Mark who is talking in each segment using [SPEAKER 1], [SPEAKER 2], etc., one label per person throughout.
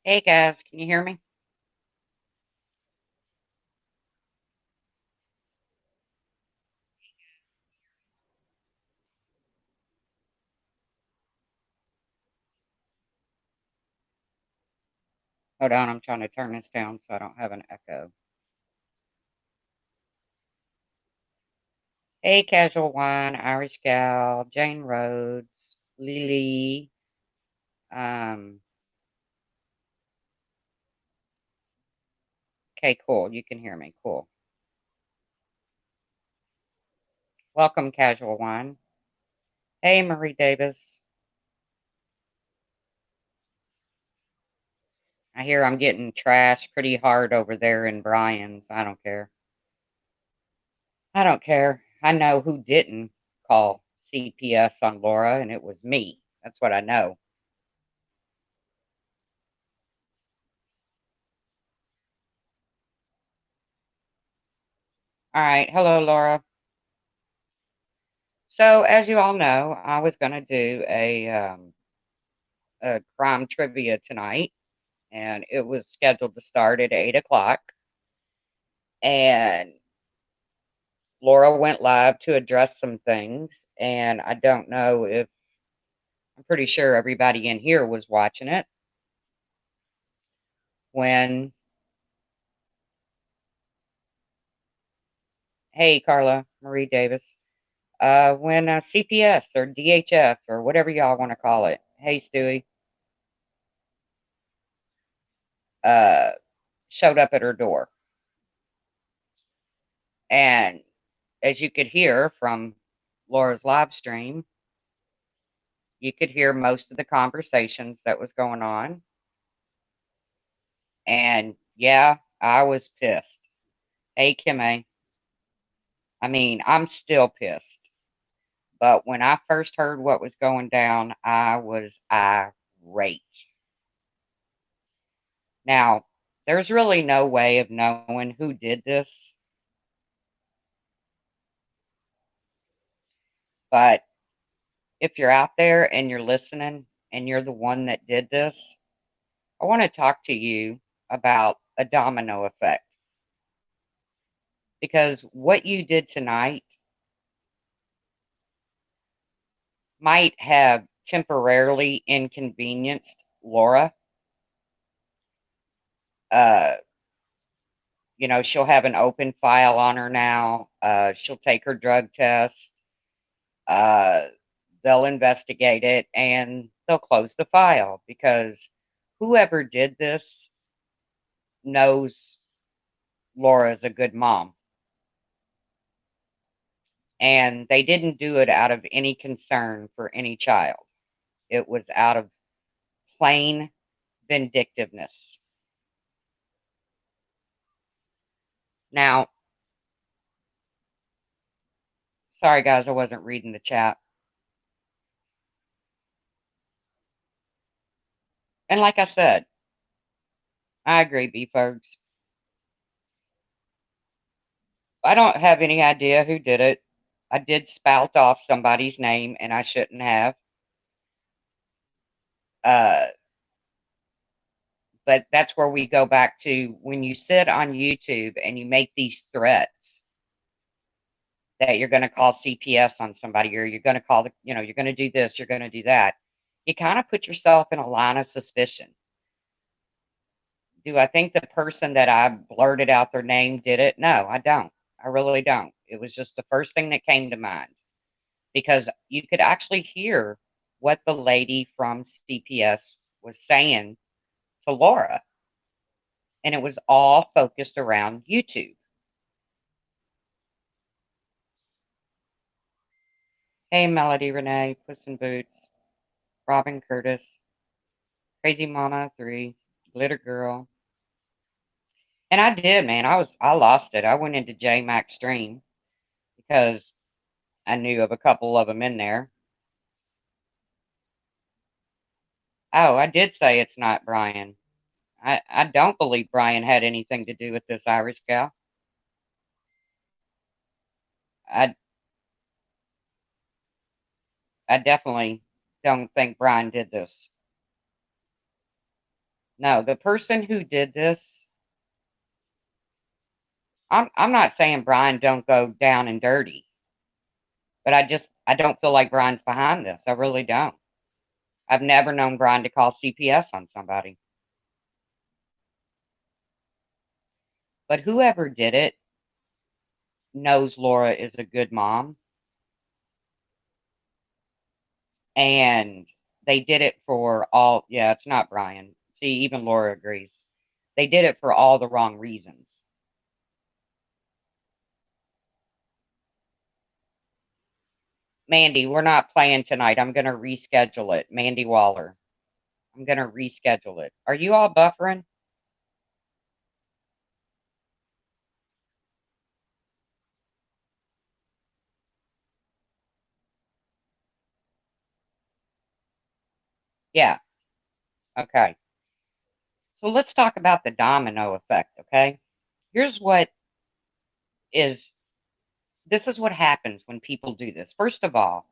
[SPEAKER 1] Hey guys, can you hear me? Hold on, I'm trying to turn this down so I don't have an echo. Hey, Casual Wine, Irish Gal, Jane Rhodes, Lily. Um, okay, cool. You can hear me. Cool. Welcome, Casual Wine. Hey, Marie Davis. I hear I'm getting trashed pretty hard over there in Brian's. I don't care. I don't care. I know who didn't call CPS on Laura, and it was me. That's what I know. All right. Hello, Laura. So, as you all know, I was going to do a crime trivia tonight, and it was scheduled to start at 8 o'clock. And Laura went live to address some things, and I don't know if I'm pretty sure everybody in here was watching it when, hey, Carla Marie Davis, when CPS or DHF or whatever y'all want to call it, hey, Stewie, uh, showed up at her door. And as you could hear from Laura's live stream, you could hear most of the conversations that was going on. And yeah, I was pissed. Hey, Kimmy. I mean, I'm still pissed. But when I first heard what was going down, I was irate. Now, there's really no way of knowing who did this, but if you're out there and you're listening and you're the one that did this, I want to talk to you about a domino effect because what you did tonight might have temporarily inconvenienced Laura. Uh, she'll have an open file on her now. She'll take her drug test. Uh, they'll investigate it and they'll close the file because whoever did this knows Laura is a good mom. And they didn't do it out of any concern for any child. It was out of plain vindictiveness. Now, sorry guys, I wasn't reading the chat. And like I said, I agree, B folks. I don't have any idea who did it. I did spout off somebody's name and I shouldn't have. Uh, but that's where we go back to when you sit on YouTube and you make these threats that you're going to call CPS on somebody or you're going to call you're going to do this, you're going to do that. You kind of put yourself in a line of suspicion. Do I think the person that I blurted out their name did it? No, I don't. I really don't. It was just the first thing that came to mind because you could actually hear what the lady from CPS was saying to Laura, and it was all focused around YouTube. Hey, Melody Renee, Puss in Boots, Robin Curtis, Crazy Mama 3, Glitter Girl. And I did, man. I lost it. I went into J Mac stream because I knew of a couple of them in there. Oh, I did say it's not Brian. I don't believe Brian had anything to do with this Irish gal. I I definitely don't think Brian did this. No, the person who did this, I'm not saying Brian don't go down and dirty, but I don't feel like Brian's behind this. I really don't. I've never known Brian to call CPS on somebody. But whoever did it knows Laura is a good mom, and they did it for all, yeah, it's not Brian. See, even Laura agrees. They did it for all the wrong reasons. Mandy, we're not playing tonight. I'm going to reschedule it. Mandy Waller. I'm going to reschedule it. Are you all buffering? Yeah. Okay. So let's talk about the domino effect, okay? Here's what is this is what happens when people do this. First of all,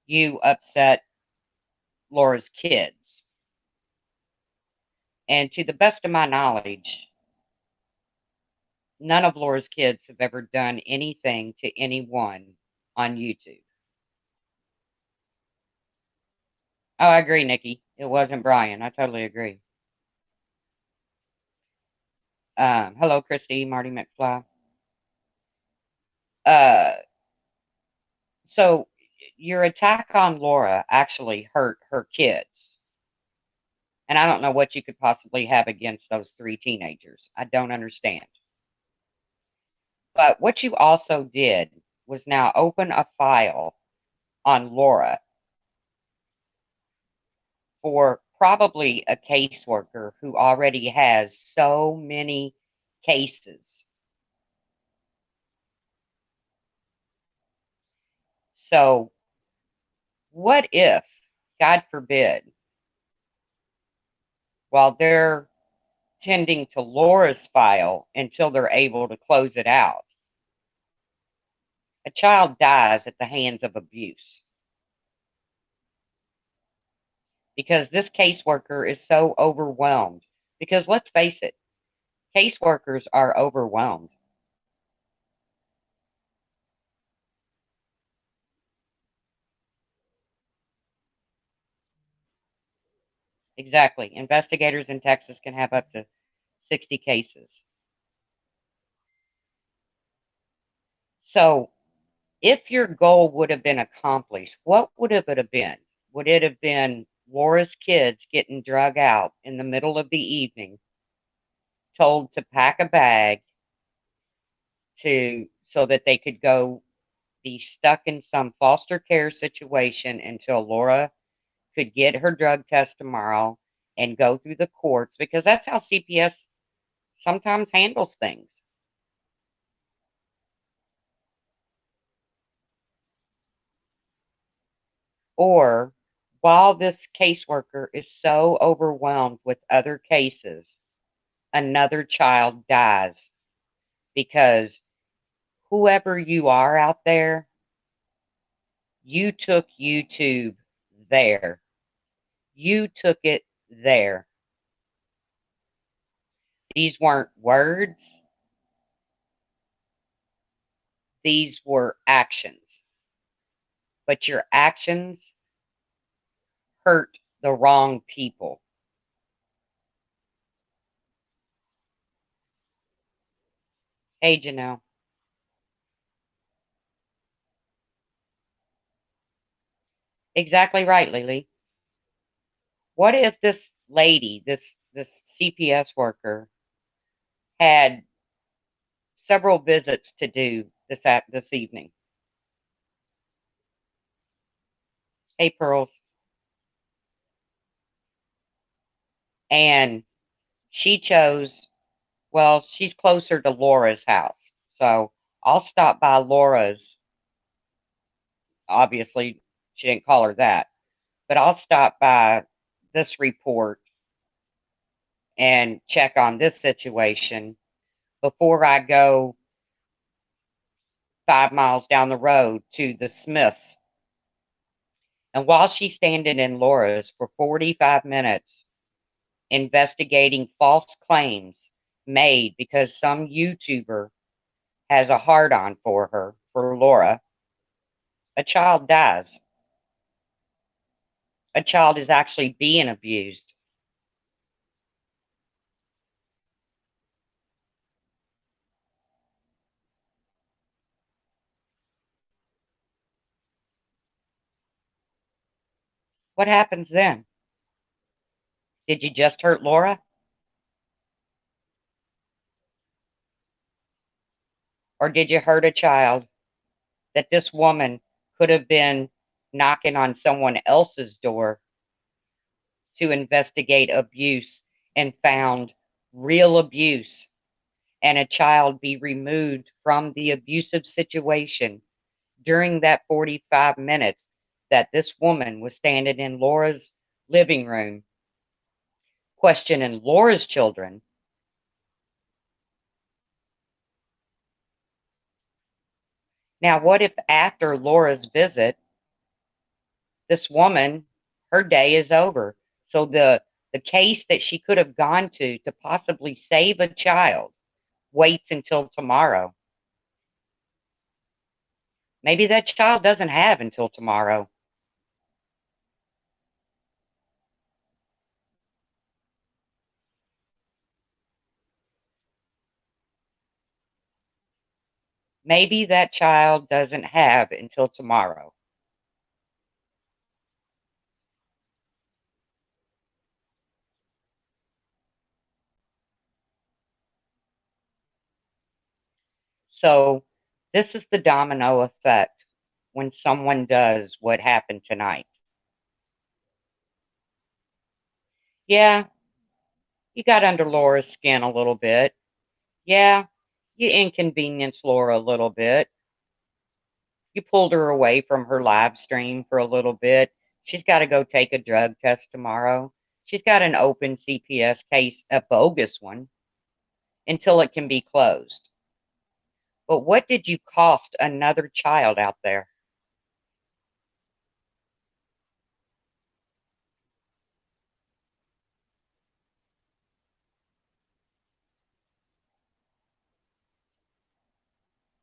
[SPEAKER 1] you upset Laura's kids. And to the best of my knowledge, none of Laura's kids have ever done anything to anyone on YouTube. Oh, I agree, Nikki. It wasn't Brian. I totally agree. Hello, Christy, Marty McFly. Uh, so your attack on Laura actually hurt her kids. And I don't know what you could possibly have against those three teenagers. I don't understand. But what you also did was now open a file on Laura for probably a caseworker who already has so many cases. So, what if, God forbid, while they're tending to Laura's file until they're able to close it out, a child dies at the hands of abuse? Because this caseworker is so overwhelmed. Because let's face it, caseworkers are overwhelmed. Exactly. Investigators in Texas can have up to 60 cases. So, if your goal would have been accomplished, what would have it have been? Would it have been Laura's kids getting drug out in the middle of the evening, told to pack a bag to so that they could go be stuck in some foster care situation until Laura could get her drug test tomorrow and go through the courts, because that's how CPS sometimes handles things? Or while this caseworker is so overwhelmed with other cases, another child dies because whoever you are out there, you took YouTube there. You took it there. These weren't words, these were actions. But your actions hurt the wrong people. Hey, Janelle. Exactly right, Lily. What if this lady, this CPS worker, had several visits to do this evening? Hey, Pearls. And she chose, well, she's closer to Laura's house. So I'll stop by Laura's. Obviously, she didn't call her that, but I'll stop by this report and check on this situation before I go 5 miles down the road to the Smiths. And while she's standing in Laura's for 45 minutes, investigating false claims made because some YouTuber has a hard on for her, for Laura, a child dies. A child is actually being abused. What happens then? Did you just hurt Laura? Or did you hurt a child that this woman could have been knocking on someone else's door to investigate abuse and found real abuse, and a child be removed from the abusive situation during that 45 minutes that this woman was standing in Laura's living room questioning Laura's children? Now, what if after Laura's visit, this woman, her day is over? So the case that she could have gone to possibly save a child waits until tomorrow. Maybe that child doesn't have until tomorrow. Maybe that child doesn't have until tomorrow. So, this is the domino effect when someone does what happened tonight. Yeah, you got under Laura's skin a little bit. Yeah, you inconvenienced Laura a little bit. You pulled her away from her live stream for a little bit. She's got to go take a drug test tomorrow. She's got an open CPS case, a bogus one, until it can be closed. But what did you cost another child out there?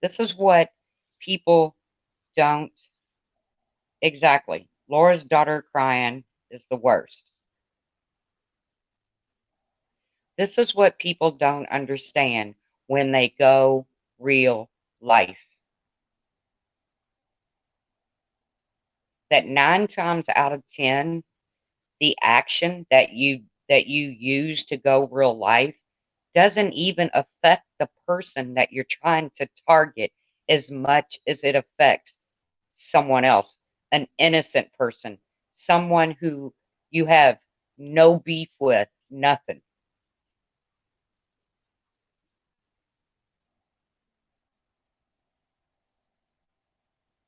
[SPEAKER 1] This is what people don't exactly. Laura's daughter crying is the worst. This is what people don't understand when they go real life. That 9 times out of 10, the action that you use to go real life doesn't even affect the person that you're trying to target as much as it affects someone else, an innocent person, someone who you have no beef with, nothing.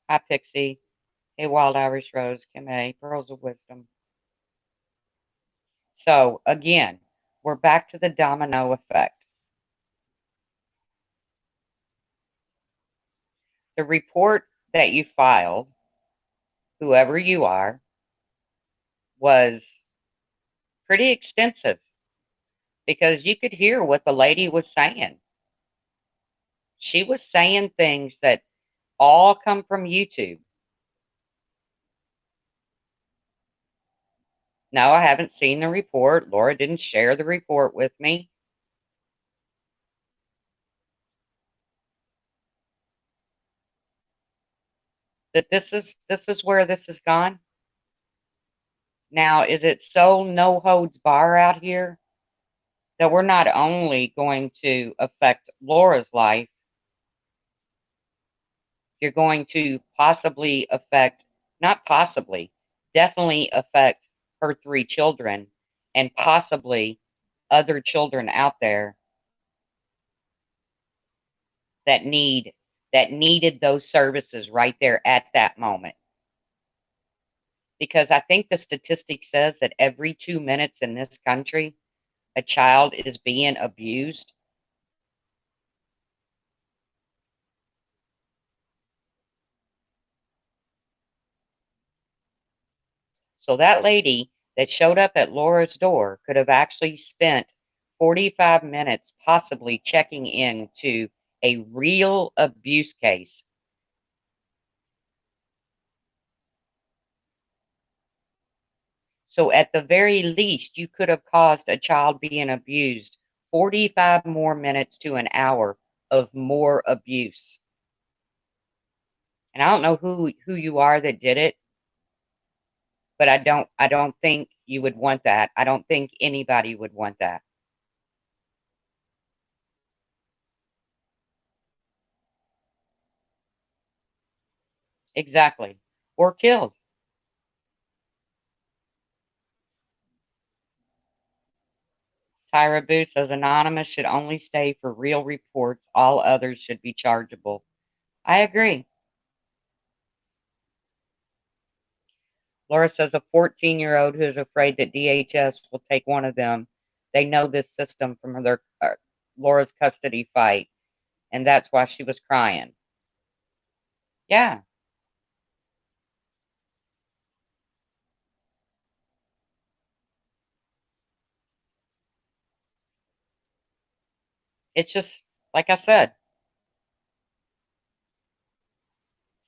[SPEAKER 1] Hi, Pixie. Hey, Wild Irish Rose, Kim A, Pearls of Wisdom. So, again, we're back to the domino effect. The report that you filed, whoever you are, was pretty extensive because you could hear what the lady was saying. She was saying things that all come from YouTube. No, I haven't seen the report. Laura didn't share the report with me. That this is where this has gone. Now, is it so no holds bar out here that we're not only going to affect Laura's life, you're going to possibly affect, not possibly, definitely affect her 3 children and possibly other children out there that needed those services right there at that moment. Because I think the statistic says that every 2 minutes in this country, a child is being abused. So that lady that showed up at Laura's door could have actually spent 45 minutes possibly checking into a real abuse case. So at the very least, you could have caused a child being abused 45 more minutes to an hour of more abuse. And I don't know who you are that did it, but I don't think you would want that. I don't think anybody would want that. Exactly. Or killed. Tyra Booth says anonymous should only stay for real reports. All others should be chargeable. I agree. Laura says a 14-year-old who is afraid that DHS will take one of them. They know this system from their Laura's custody fight, and that's why she was crying. Yeah, it's just like I said,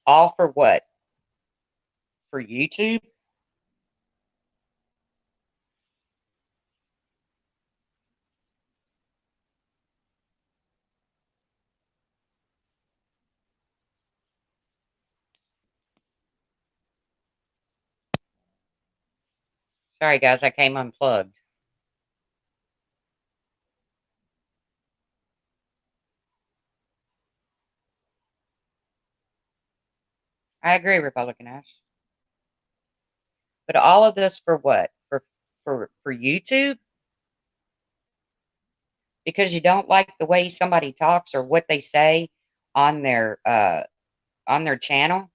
[SPEAKER 1] all for what? For YouTube? Sorry, guys, I came unplugged. I agree, Republican Ash. But all of this for what? For YouTube? Because you don't like the way somebody talks or what they say on their channel?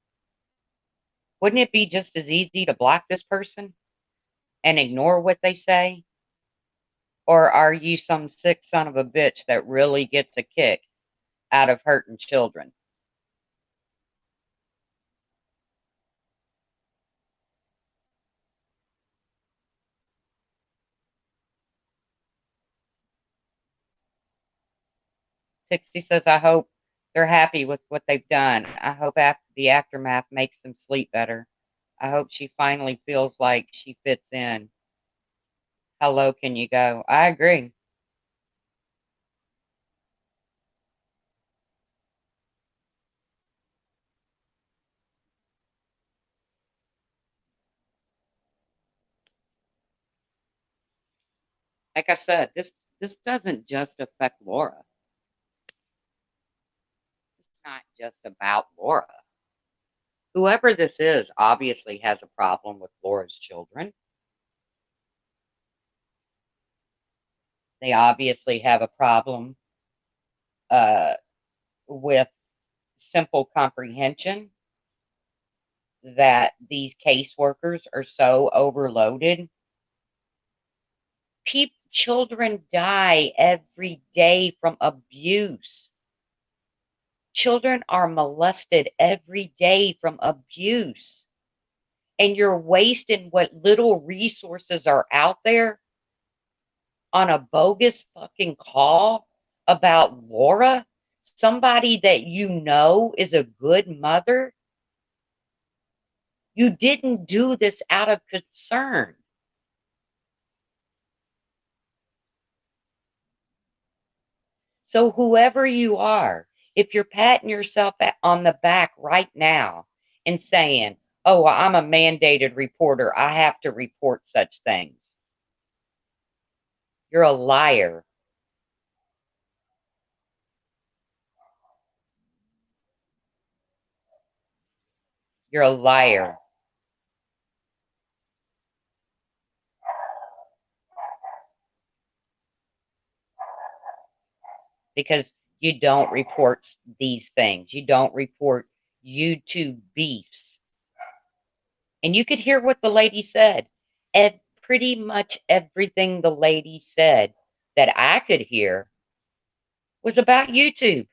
[SPEAKER 1] Wouldn't it be just as easy to block this person and ignore what they say? Or are you some sick son of a bitch that really gets a kick out of hurting children? Pixie says, I hope they're happy with what they've done. I hope after the aftermath makes them sleep better. I hope she finally feels like she fits in. How low can you go? I agree. Like I said, this doesn't just affect Laura. It's not just about Laura. Whoever this is obviously has a problem with Laura's children. They obviously have a problem uh, with simple comprehension that these caseworkers are so overloaded. Children die every day from abuse. Children are molested every day from abuse. And you're wasting what little resources are out there on a bogus fucking call about Laura, somebody that you know is a good mother. You didn't do this out of concern. So, whoever you are, if you're patting yourself on the back right now and saying, oh, I'm a mandated reporter, I have to report such things, you're a liar. You're a liar because you don't report these things. You don't report YouTube beefs. And you could hear what the lady said. Pretty much everything the lady said that I could hear was about YouTube.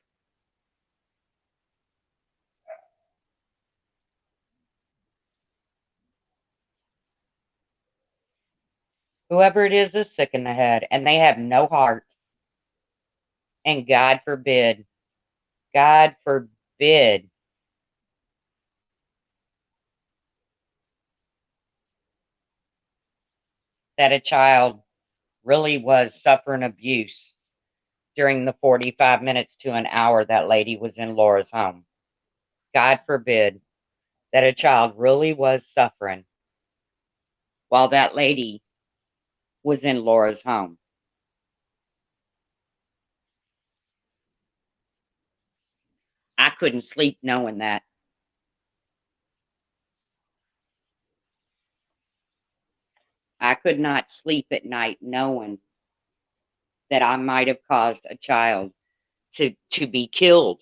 [SPEAKER 1] Whoever it is sick in the head, and they have no heart. And God forbid that a child really was suffering abuse during the 45 minutes to an hour that lady was in Laura's home. God forbid that a child really was suffering while that lady was in Laura's home. I couldn't sleep knowing that. I could not sleep at night knowing that I might have caused a child to be killed,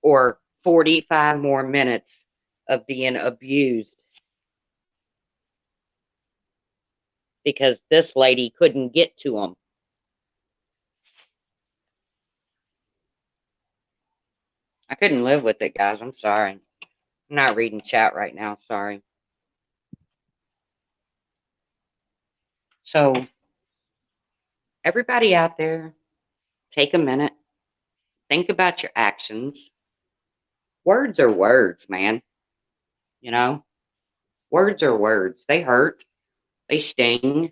[SPEAKER 1] or 45 more minutes of being abused because this lady couldn't get to them. I couldn't live with it, guys. I'm sorry. I'm not reading chat right now. Sorry. So, everybody out there, take a minute. Think about your actions. Words are words, man. You know, words are words. They hurt, they sting.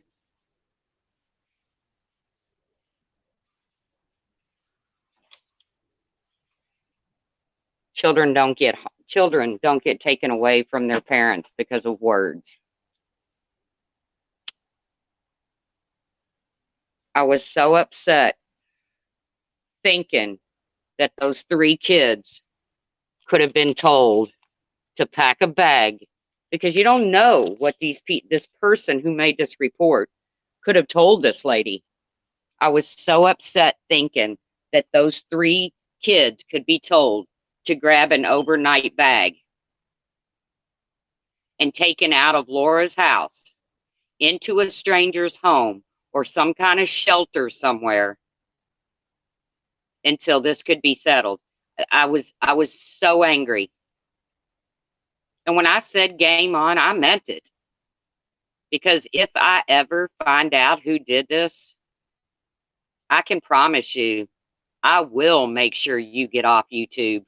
[SPEAKER 1] Children don't get taken away from their parents because of words. I was so upset thinking that those three kids could have been told to pack a bag, because you don't know what this person who made this report could have told this lady. I was so upset thinking that those three kids could be told to grab an overnight bag and taken out of Laura's house into a stranger's home or some kind of shelter somewhere until this could be settled. I was so angry. And when I said game on, I meant it. Because if I ever find out who did this, I can promise you, I will make sure you get off YouTube.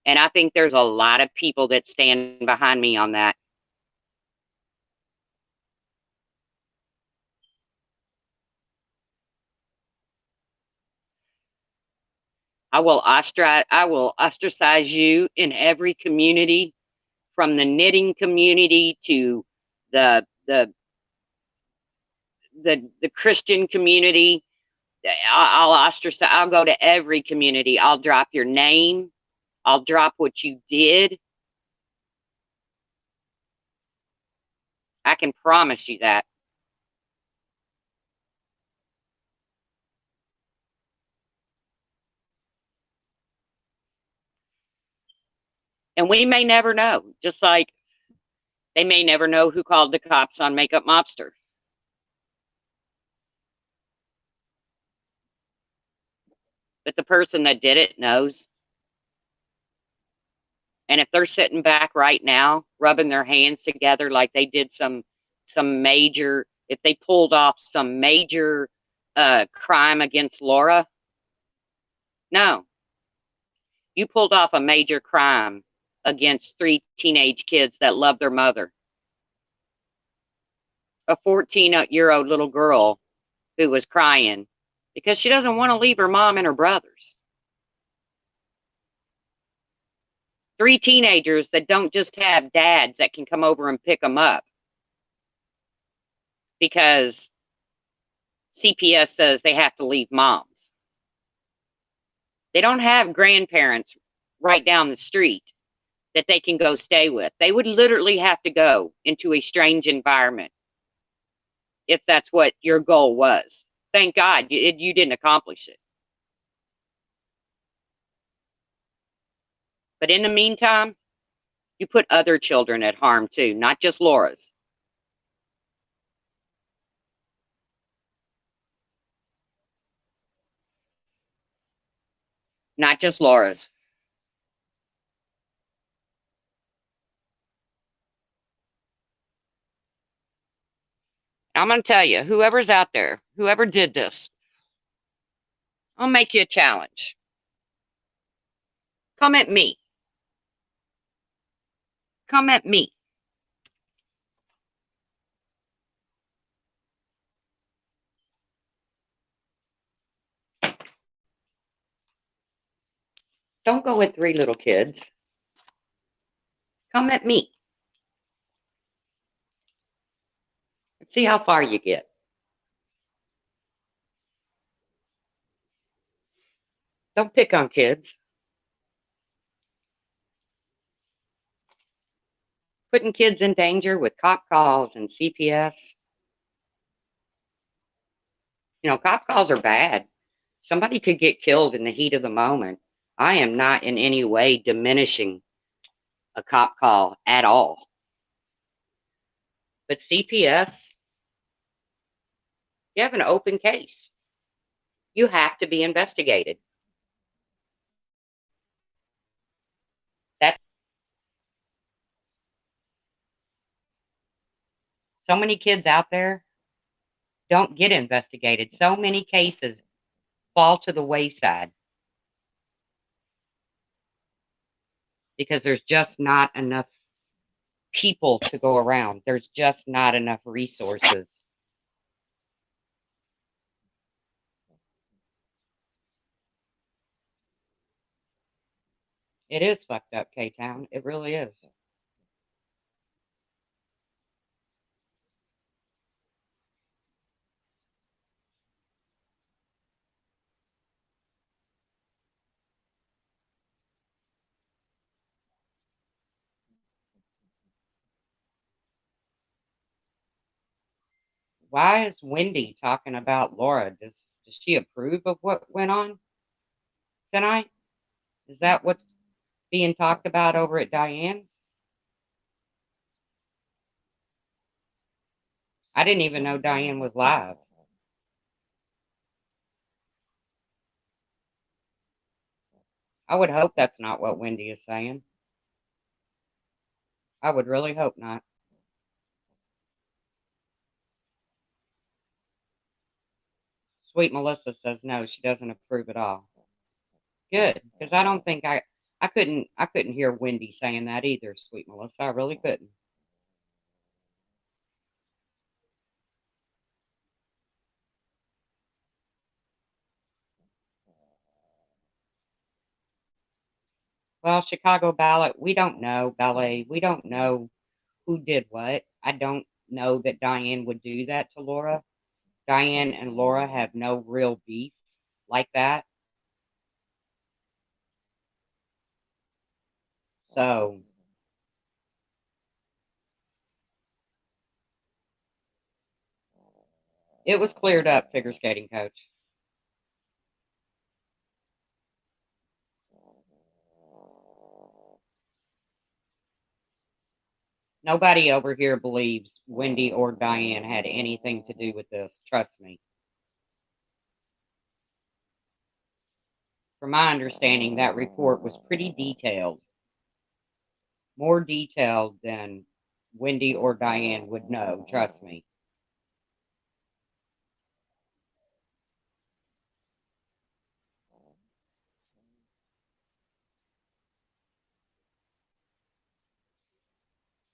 [SPEAKER 1] And I think there's a lot of people that stand behind me on that. I will ostracize you in every community, from the knitting community to the the the Christian community. I'll ostracize. I'll go to every community. I'll drop your name. I'll drop what you did. I can promise you that. And we may never know. Just like they may never know who called the cops on Makeup Mobster. But the person that did it knows. And if they're sitting back right now, rubbing their hands together like they did some major, if they pulled off some major crime against Laura, no, you pulled off a major crime against three teenage kids that love their mother. A 14-year-old little girl who was crying because she doesn't want to leave her mom and her brothers. Three teenagers that don't just have dads that can come over and pick them up because CPS says they have to leave moms. They don't have grandparents right down the street that they can go stay with. They would literally have to go into a strange environment if that's what your goal was. Thank God you didn't accomplish it. But in the meantime, you put other children at harm too, not just Laura's. Not just Laura's. I'm going to tell you, whoever's out there, whoever did this, I'll make you a challenge. Come at me. Come at me. Don't go with 3 little kids. Come at me. Let's see how far you get. Don't pick on kids. Putting kids in danger with cop calls and CPS. Cop calls are bad. Somebody could get killed in the heat of the moment. I am not in any way diminishing a cop call at all. But CPS, you have an open case. You have to be investigated. That's so many kids out there don't get investigated. So many cases fall to the wayside because there's just not enough people to go around. There's just not enough resources. It is fucked up, K-Town. It really is. Why is Wendy talking about Laura? Does she approve of what went on tonight? Is that what's being talked about over at Diane's? I didn't even know Diane was live. I would hope that's not what Wendy is saying. I would really hope not. Sweet Melissa says no, she doesn't approve at all. Good, because I don't think I couldn't hear Wendy saying that either, Sweet Melissa. I really couldn't. Well, Chicago Ballet, we don't know ballet. We don't know who did what. I don't know that Diane would do that to Laura. Diane and Laura have no real beef like that. So it was cleared up, figure skating coach. Nobody over here believes Wendy or Diane had anything to do with this. Trust me. From my understanding, that report was pretty detailed, more detailed than Wendy or Diane would know. Trust me.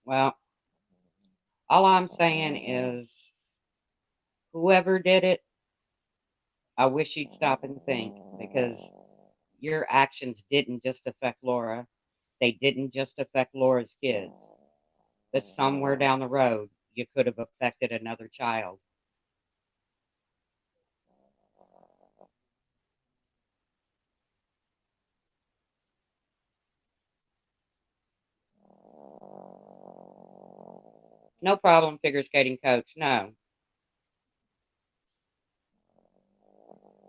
[SPEAKER 1] Well, all I'm saying is whoever did it, I wish you'd stop and think because your actions didn't just affect Laura. They didn't just affect Laura's kids, but somewhere down the road, you could have affected another child. No problem, figure skating coach. No,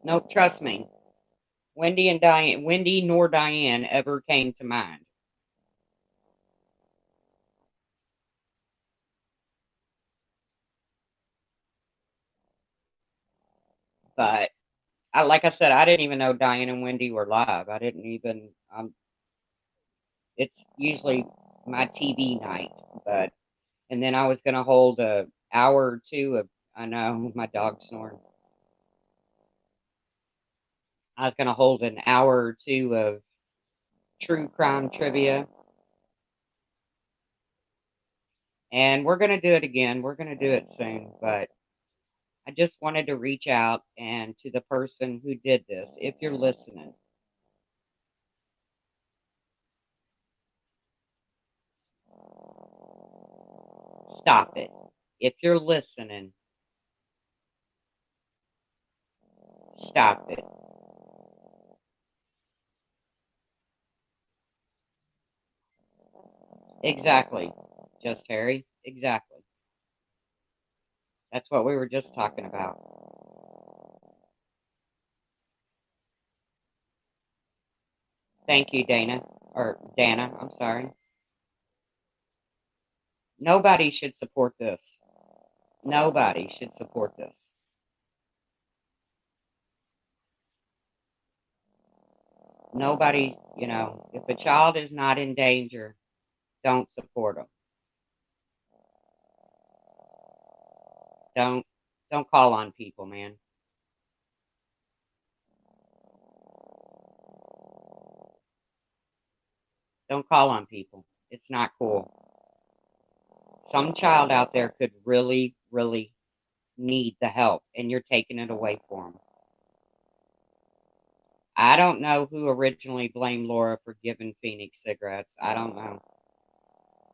[SPEAKER 1] no, trust me. Wendy nor Diane ever came to mind. But like I said, I didn't even know Diane and Wendy were live. I didn't even. It's usually my TV night, but and then I was going to hold a hour or two of I know, my dog's snoring. I was gonna hold an hour or two of true crime trivia, and we're gonna do it again. We're gonna do it soon, but I just wanted to reach out and to the person who did this, if you're listening, stop it. If you're listening, stop it. Exactly. Just Harry. Exactly. That's what we were just talking about. Thank you, Dana. Or Dana, I'm sorry. Nobody should support this. Nobody should support this. Nobody, if a child is not in danger, don't support them. Don't don't call on people, man. Don't call on people. It's not cool. Some child out there could really, really need the help, and you're taking it away from them. I don't know who originally blamed Laura for giving Phoenix cigarettes. I don't know.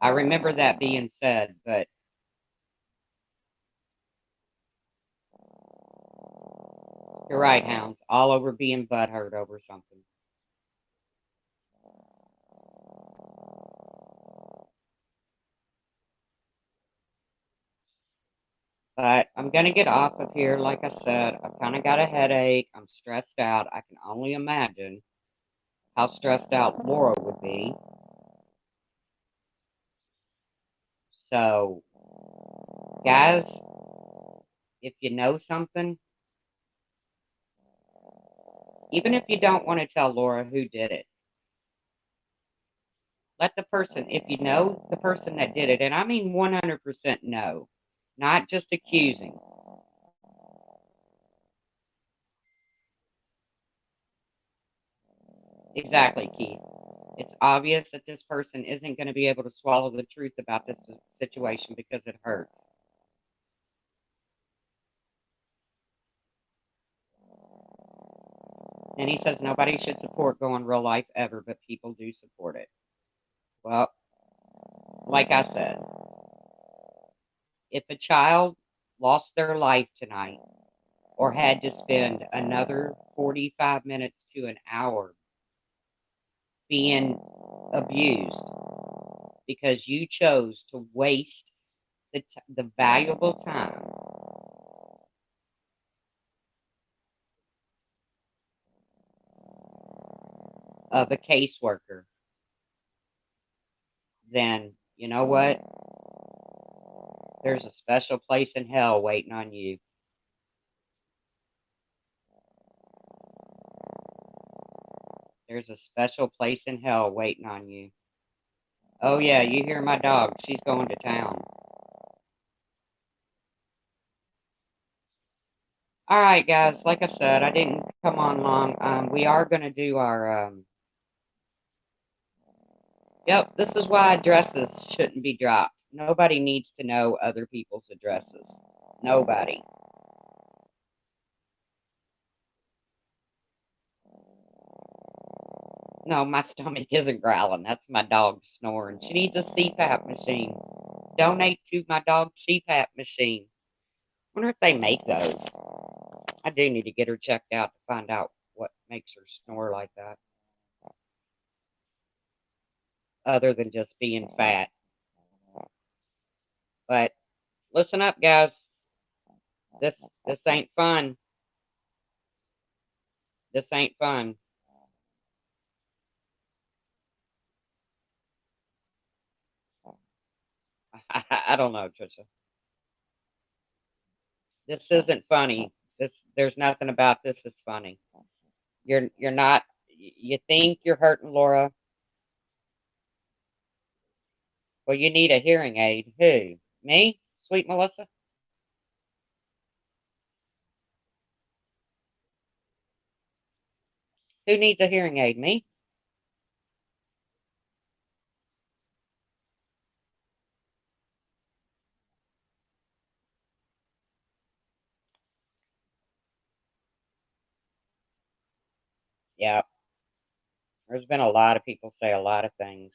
[SPEAKER 1] I remember that being said, but you're right, Hounds. All over being butthurt over something. But I'm going to get off of here. Like I said, I've kind of got a headache. I'm stressed out. I can only imagine how stressed out Laura would be. So, guys, if you know something, even if you don't want to tell Laura who did it, let the person, if you know the person that did it, and I mean 100% no, not just accusing. Exactly, Keith. It's obvious that this person isn't going to be able to swallow the truth about this situation because it hurts. And he says nobody should support going real life ever, but people do support it. Well, like I said, if a child lost their life tonight or had to spend another 45 minutes to an hour being abused because you chose to waste the valuable time of a caseworker, then you know what? There's a special place in hell waiting on you. There's a special place in hell waiting on you. Oh, yeah, you hear my dog. She's going to town. All right, guys. Like I said, I didn't come on long. We are going to do our. Yep, this is why addresses shouldn't be dropped. Nobody needs to know other people's addresses. Nobody. No, my stomach isn't growling. That's my dog snoring. She needs a CPAP machine. Donate to my dog's CPAP machine. Wonder if they make those. I do need to get her checked out to find out what makes her snore like that, other than just being fat. But listen up, guys. This ain't fun. This ain't fun. I don't know, Trisha. This isn't funny. There's nothing about this that's funny. You're not. You think you're hurting Laura? Well, you need a hearing aid. Who? Me? Sweet Melissa? Who needs a hearing aid? Me? Yeah. There's been a lot of people say a lot of things.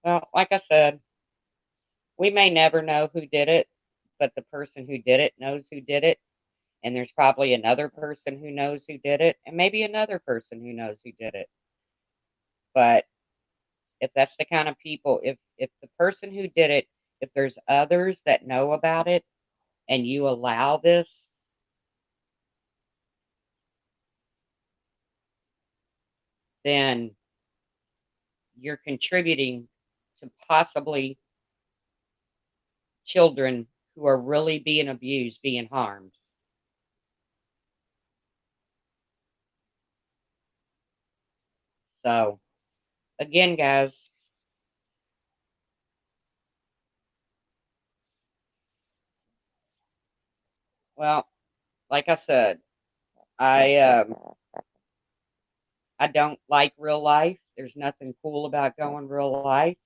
[SPEAKER 1] Well, like I said, we may never know who did it, but the person who did it knows who did it. And there's probably another person who knows who did it, and maybe another person who knows who did it. But if that's the kind of people, if the person who did it, if there's others that know about it and you allow this, then you're contributing to possibly children who are really being abused, being harmed. So, again, guys, well, like I said, I I don't like real life. There's nothing cool about going real life.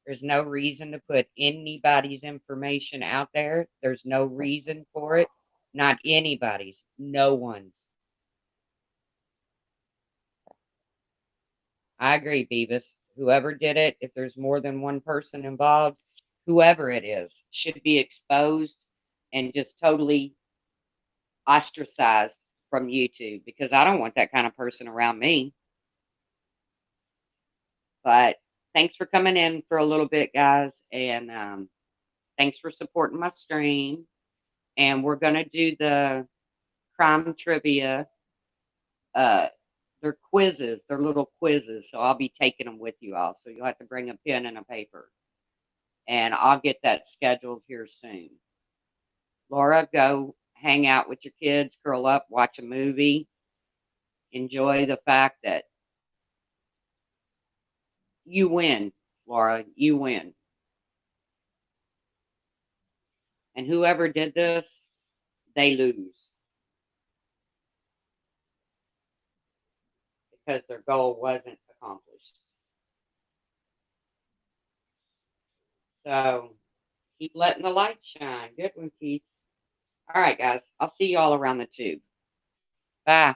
[SPEAKER 1] There's no reason to put anybody's information out there. There's no reason for it. Not anybody's, no one's. I agree, Beavis. Whoever did it, if there's more than one person involved, whoever it is, should be exposed and just totally ostracized from YouTube because I don't want that kind of person around me. But thanks for coming in for a little bit, guys. And thanks for supporting my stream. And we're going to do the crime trivia. Uh, they're quizzes, they're little quizzes. So I'll be taking them with you all. So you'll have to bring a pen and a paper. And I'll get that scheduled here soon. Laura, go hang out with your kids, curl up, watch a movie. Enjoy the fact that you win, Laura. You win. And whoever did this, they lose because their goal wasn't accomplished. So keep letting the light shine. Good one, Keith. All right, guys. I'll see you all around the tube. Bye.